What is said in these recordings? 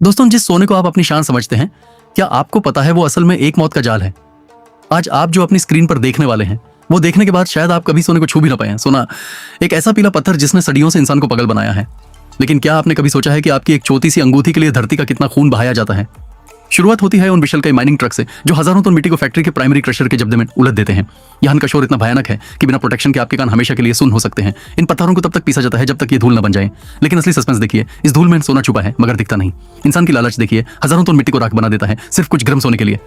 दोस्तों, जिस सोने को आप अपनी शान समझते हैं, क्या आपको पता है वो असल में एक मौत का जाल है। आज आप जो अपनी स्क्रीन पर देखने वाले हैं, वो देखने के बाद शायद आप कभी सोने को छू भी ना पाए। सोना एक ऐसा पीला पत्थर जिसने सदियों से इंसान को पागल बनाया है। लेकिन क्या आपने कभी सोचा है कि आपकी एक छोटी सी अंगूठी के लिए धरती का कितना खून बहाया जाता है। शुरुआत होती है उन विशालकाय माइनिंग ट्रक से जो हजारों टन मिट्टी को फैक्ट्री के प्राइमरी क्रशर के जब्दे में उलट देते हैं। यहाँ का शोर इतना भयानक है कि बिना प्रोटेक्शन के आपके कान हमेशा के लिए सुन हो सकते हैं। इन पत्थरों को तब तक पीसा जाता है जब तक ये धूल न बन जाए। लेकिन असली सस्पेंस देखिए, इस धूल में सोना छुपा है मगर दिखता नहीं। इंसान की लालच देखिए, हजारों टन मिट्टी को राख बना देता है सिर्फ कुछ ग्राम सोने के लिए।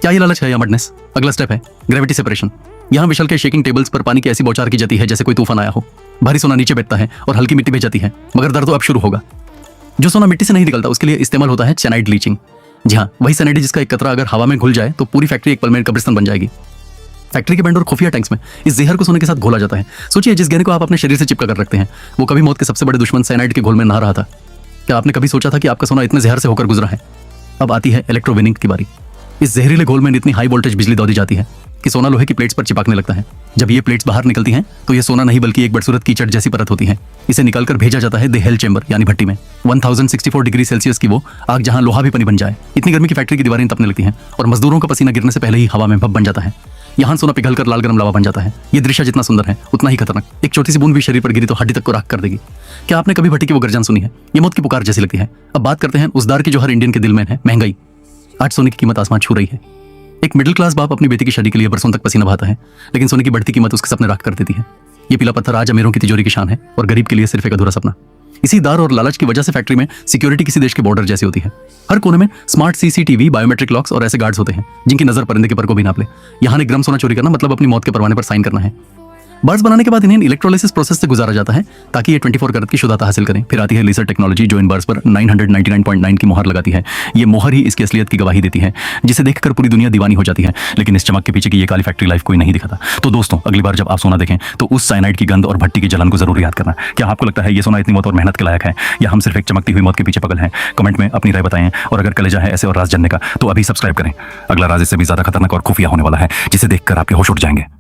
क्या ये लालच है या मडनेस? अगला स्टेप है ग्रेविटी सेपरेशन। यहाँ विशाल के शेकिंग टेबल्स पर पानी की ऐसी बौछार की जाती है जैसे कोई तूफान आया हो। भारी सोना नीचे बैठता है और हल्की मिट्टी बह जाती है, मगर दर्द तो अब शुरू होगा। जो सोना मिट्टी से नहीं निकलता उसके लिए इस्तेमाल होता है साइनाइड लीचिंग। जी हाँ, वही साइनाइड जिसका एक कतरा अगर हवा में घुल जाए तो पूरी फैक्ट्री एक पल में कब्रिस्तान बन जाएगी। फैक्ट्री के बैंड और खुफिया टैंक्स में इस जहर को सोने के साथ घोला जाता है। सोचिए, जिस गहरे को आप अपने शरीर से चिपका कर रखते हैं, वो कभी मौत के सबसे बड़े दुश्मन साइनाइड के घोल में नहा रहा था। क्या आपने कभी सोचा था कि आपका सोना इतने जहर से होकर गुजरा है? अब आती है इलेक्ट्रोविनिंग की बारी। इस जहरीले घोल में इतनी हाई वोल्टेज बिजली दौड़ी जाती है कि सोना लोहे की प्लेट्स पर चिपकने लगता है। जब ये प्लेट्स बाहर निकलती हैं तो ये सोना नहीं बल्कि एक बदसूरत कीचड़ जैसी परत होती है। इसे निकालकर भेजा जाता है द हेल चैम्बर यानी भट्टी में। 1064 डिग्री सेल्सियस की वो आग जहां लोहा भी पनी बन जाए। इतनी गर्मी की फैक्ट्री की दीवारें तपने लगती हैं और मजदूरों का पसीना गिरने से पहले ही हवा में भप बन जाता है। यहाँ सोना पिघलकर लाल गरम लावा बन जाता है। ये दृश्य जितना सुंदर है उतना ही खतरनाक। एक छोटी सी बूंद भी शरीर पर गिरी तो हड्डी तक को राख कर देगी। क्या आपने कभी भट्टी की वो गर्जन सुनी है? ये मौत की पुकार जैसी लगती है। अब बात करते हैं उस दार की जो हर इंडियन के दिल में है, महंगाई। आज सोने की कीमत आसमान छू रही है। एक मिडिल क्लास बाप अपनी बेटी की शादी के लिए बरसों तक पसीना बहाता है, लेकिन सोने की बढ़ती कीमत उसके सपने राख कर देती है। ये पीला पत्थर आज अमीरों की तिजोरी की शान है और गरीब के लिए सिर्फ एक अधूरा सपना। इसी दार और लालच की वजह से फैक्ट्री में सिक्योरिटी किसी देश के बॉर्डर जैसी होती है। हर कोने में स्मार्ट सीसीटीवी, बायोमेट्रिक लॉक्स और ऐसे गार्ड्स होते हैं जिनकी नजर परिंदे के पर को भी नाप ले। यहाँ एक ग्राम सोना चोरी करना मतलब अपनी मौत के परवाने पर साइन करना है। बर्ड्स बनाने के बाद इन्हें इलेक्ट्रोलाइसिस प्रोसेस से गुजारा जाता है ताकि ये 24 कैरेट की शुद्धता हासिल करें। फिर आती है लेजर टेक्नोलॉजी जो इन बर्ड्स पर 999.9 की मोहर लगाती है। ये मोहर ही इसकी असलियत की गवाही देती है, जिसे देखकर पूरी दुनिया दीवानी हो जाती है। लेकिन इस चमक के पीछे की ये काली फैक्ट्री लाइफ कोई नहीं दिखाता। तो दोस्तों, अगली बार जब आप सोना देखें तो उस साइनाइड की गंध और भट्टी की जलन को जरूर याद करना। क्या आपको लगता है ये सोना इतनी मौत और मेहनत के लायक है, या हम सिर्फ एक चमकती हुई मौत के पीछे पगल हैं? कमेंट में अपनी राय बताएं और अगर कलेजा है ऐसे और राज जानने का तो अभी सब्सक्राइब करें। अगला राज इससे भी ज्यादा खतरनाक और खुफिया होने वाला है, जिसे देखकर आपके होश उड़ जाएंगे।